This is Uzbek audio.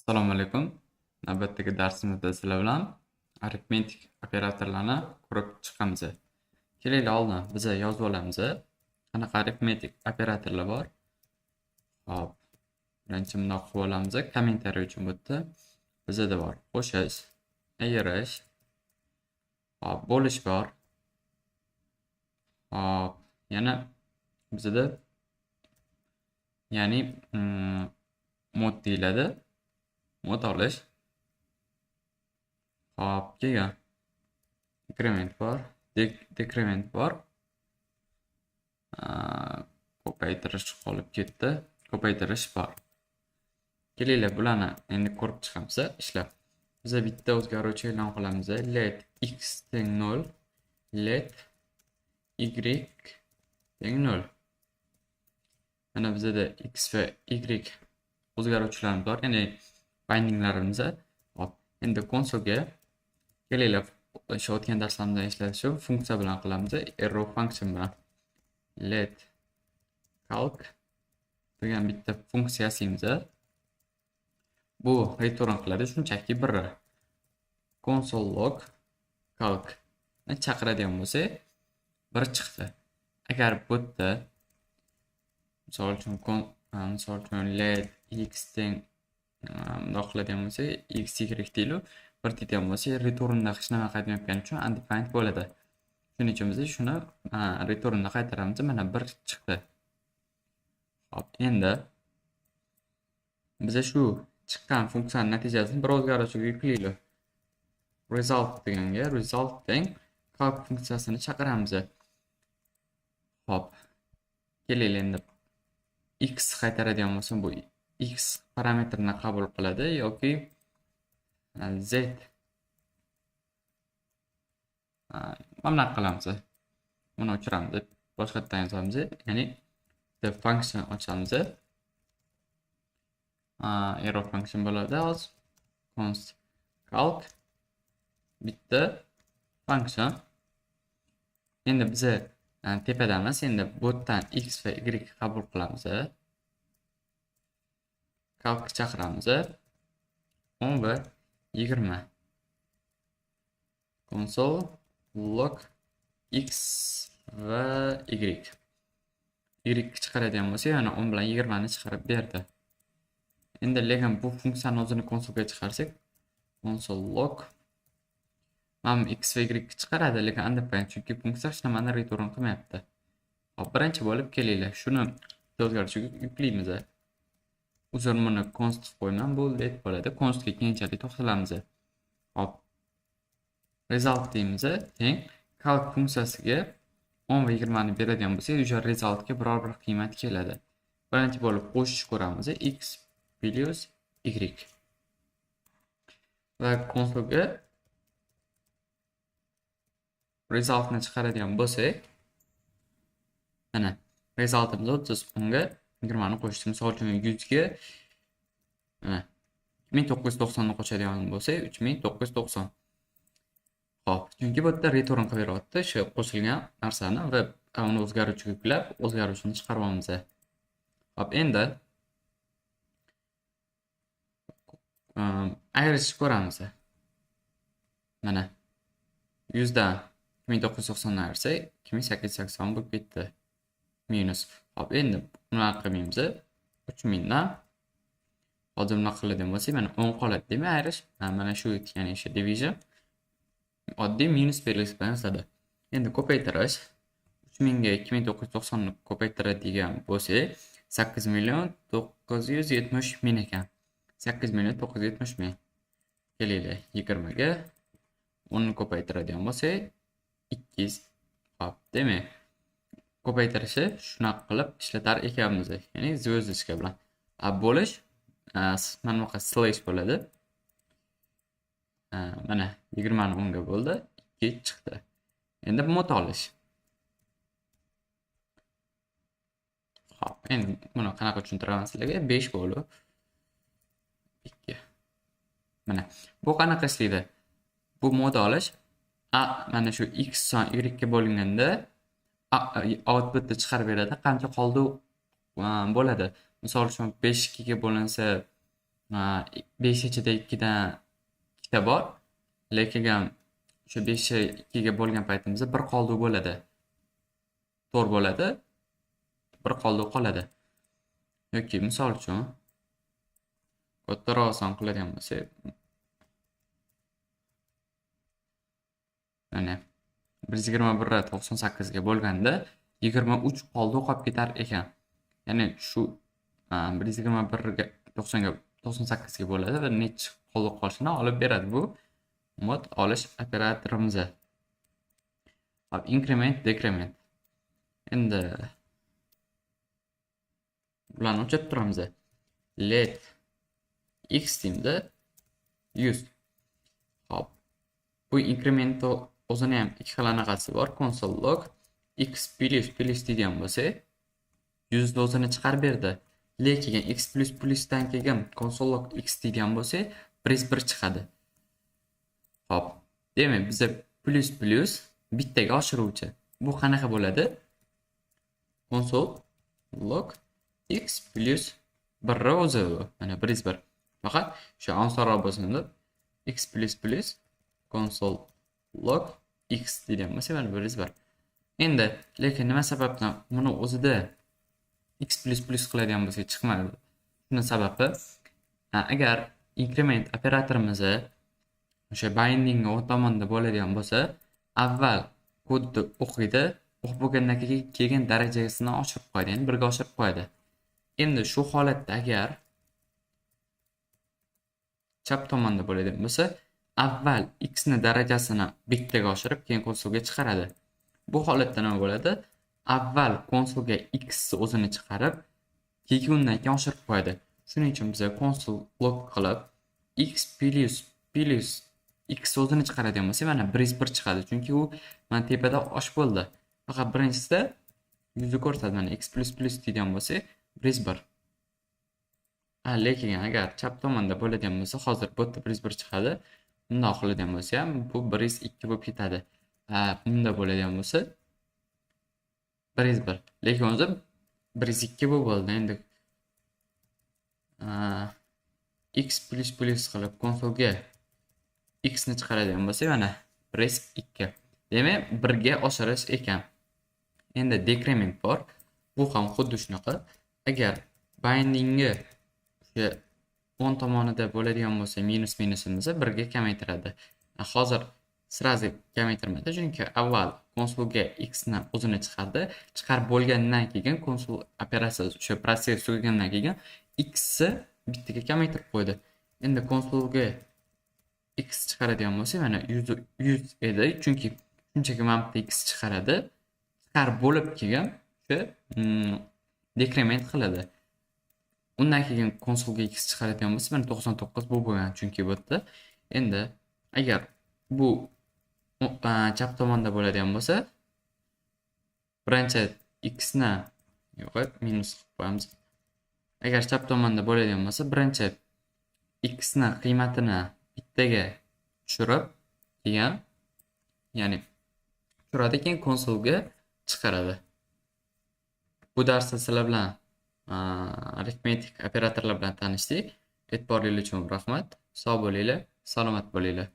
Assalomu alaykum. Navbatdagi darsimizda sizlar bilan arifmetik operatorlarni ko'rib chiqamiz. Kelaylik oldin biz yozib olamiz. Qanaqa arifmetik operatorlar bor? Hop. Birinchi bundoq qilib olamiz. Kommentariy uchun bu yerda bizda bor. Qo'shish, ayirish, hop, bo'lish bor. Hop, yana bizda ya'ni mod deyiladi. Mod olish. Hop, keyin Decrement bor, decrement bor. Ko'paytirish qolib ketdi. Ko'paytirish bor. Kelaylik bularni endi ko'rib chiqamiz ishlab. Biz bitta o'zgaruvchi e'lon qilamiz. Let x teng 0, let y teng 0. Mana bizda x va y o'zgaruvchilarimiz bor, ya'ni bindinglarimiz. Hop, endi konsolga kelaylik. O'tgan darslarimizda ishlashni funksiya bilan qilamiz. Arrow function bilan let calc degan bitta funksiya yasaymiz. Bu return qiladi shunchaki bir console log calc ni chaqiradigan bo'lsa bir chiqdi. Agar bu yerda misol uchun let x teng bundoq qiladigan bo'lsa x y deylik, bir deydigan bo'lsa returnda hech nima qaytmayotgani uchun undefined bo'ladi. Shuning uchun biz shuni returnda qaytaramiz. Mana bir chiqdi. Hop, endi biz shu chiqqan funksiyaning natijasini bir o'zgaruvchiga yuklaylik. Result deganga result teng calc funksiyasini chaqiramiz. Hop, kelaylik endi x qaytaradigan bo'lsa bu x parametrini qabul qiladi yoki z mana qilamiz. Buni o'chiramiz. Boshqatdan yozamiz. Ya'ni the function ochamiz. Arrow function bo'ladi. Hozir const calc bitta function. Endi biz tepadamiz. Endi bu yerdan x va y qabul qilamiz. Calc chaqiramiz. 10 va 20. Console log x va y. Y chiqaradigan bo'lsa, yana 10 bilan 20 ni chiqarib berdi. Endi lekin bu funksiyani o'zini konsolga chiqarsak, console log mana x va y chiqaradi, lekin undefined chunki funksiya hech nimani return qilmayapti. Hop, birinchi bo'lib kelaylik. Shuni o'zgaruvchiga yuklaymiz. Uzr buni const qo'yman, bu let bo'ladi. Constga keyinchalik to'xtalamiz. Hop. Result deymiz. Teng calc funksiyasiga 10 va 20 ni beradigan bo'lsa, o'sha resultga biror bir qiymat keladi. Birinchi bo'lib qo'shish ko'ramiz. X plus y. Va konsolga resultni chiqaradigan bo'lsak, mana resultimiz 30 ga 20 ni qo'shdik. Misol uchun 100 ga 1990 ni qo'shadigan bo'lsak, 3990. Hop, chunki bu yerda return qilib beryapti shu qo'shilgan narsani va uni o'zgaruvchiga yuklab, o'zgaruvchini chiqarib olamiz. Hop, endi ayrishni ko'ramiz. Mana 100 dan 1990 ni ayirsak, 2880 bo'lib ketdi. Minus. Hop, endi bunaqa qilmaymiz. 3000 dan hozir bunaqa qiladigan bo'lsak, mana 10 qoladi, demak ayirish. Mana shu, ya'ni o'sha division oddiy minus belgisi bilan yoziladi. Endi ko'paytirish 3000 ga 2990 ni ko'paytiradigan bo'lsak, 8.970.000 ekan. 8.970.000. Kelaylik 20 ga 10 ni ko'paytiradigan bo'lsak 200. Hop, demak ko'paytirishi shunaqa qilib ishlatar ekanmiz. Ya'ni звездочка bilan. Bo'lish mana bunaqa slash bo'ladi. Mana 20 ni 10 ga bo'ldi, 2 chiqdi. Endi mod olish. Hop, endi buni qanaqa tushuntiraman sizlarga? 5 bo'lib 2. Mana bu qanaqa ishlaydi? Bu mod olish mana shu x son y ga bo'linganda outputni chiqarib beradi. Qancha qoldi bo'ladi. Misol uchun 5 2 ga bo'linsa 5 ichida 2 dan ikkita bor. Lekin ham o'sha 5 2 ga bo'lgan paytimizda bir qoldiq bo'ladi. To'rt bo'ladi. Bir qoldiq qoladi. Yoki misol uchun kattaroq son qiladigan bo'lsak, mana 121 98 ga bo'lganda 23 qoldiq qolib ketar ekan. Ya'ni shu 121 ga 90 ga 98 ga bo'ladi va necha qoldiq qolishini olib beradi bu mod olish operatorimiz. Hop, increment, decrement. Endi bularni o'chirib turamiz. Let x deymiz 100. Hop. Bu increment o'zini ham ikki xil anaqasi bor. Console log x plus degan bo'lsa 100 ni o'zini chiqarib berdi. Lekin x dan keyin console log x degan bo'lsa 1 chiqadi. Hop. Demak, bizda plus bittaga oshiruvchi. Bu qanaqa bo'ladi? Console log x plus 1 o'zi mana 1. Faqat shu ansonroq bo'lsin deb x plus console log x degan bo'lsa mana 1. Endi lekin nima sababdan buni o'zida x qiladigan bo'lsak chiqmadi. Shuni sababi agar increment operatorimiz o'sha binding o'ng tomonda bo'ladigan bo'lsa, avval kodni o'qiydi, o'qib bo'lgandan keyin darajasini oshirib qo'yadi, ya'ni 1 ga oshirib qo'yadi. Endi shu holatda agar chap tomonda bo'ladigan bo'lsa, avval x ni darajasini bittaga oshirib, keyin konsolga chiqaradi. Bu holatda nima bo'ladi? Avval konsolga x o'zini chiqarib, keyin undan keyin oshirib qo'yadi. Shuning uchun biz console log qilib x plus x o'zini chiqaradigan bo'lsa, mana 1 chiqadi. Chunki u mana tepada osh bo'ldi. Faqat birinchisida 100 ko'rsatadi. Mana x plus degan bo'lsa 1. Lekin agar chap tomonda bo'ladigan bo'lsa, hozir bu yerda 1 chiqadi. Bundoq qiladigan bo'lsa ham bu 102 bo'lib ketadi. Bunda bo'ladigan bo'lsa 1. Lekin o'zi 102 bo'ldi. Endi x plus qilib konsolga x ni chiqaradigan bo'lsa, mana 102. Demak, 1 ga oshirish ekan. Endi decrement bor. Bu ham xuddi shunaqa. Agar bindingni o'sha o'ng tomonida bo'ladigan bo'lsa, minusimizni 1 ga kamaytiradi. Hozir sirazi kamaytirmadi, chunki avval konsolga x ni o'zini chiqardi. Chiqarib bo'lgandan keyin konsol operatsiyasi o'sha protsess tugagandan keyin x ni bittaga kamaytirib qo'ydi. Endi konsolga x chiqaradigan bo'lsa, mana 100 edi, chunki shunchaki mana bitta x chiqaradi. Chiqarib bo'lib keyin o'sha decrement qiladi. Undan keyin konsolga x chiqaradigan bo'lsa, mana 99 bu bo'lgan, chunki bu yerda. Endi agar bu chap tomonda bo'ladigan bo'lsa, birinchi x ni minus qilib qo'yamiz. Agar chap tomonda bo'ladigan bo'lsa, birinchi x ni qiymatini bittaga tushirib, keyin ya'ni tushiradi, keyin konsolga chiqaradi. Bu darsda sizlar bilan arifmetik operatorlar bilan tanishdik. E'tiboringiz uchun rahmat. Sog' bo'linglar, salomat bo'linglar.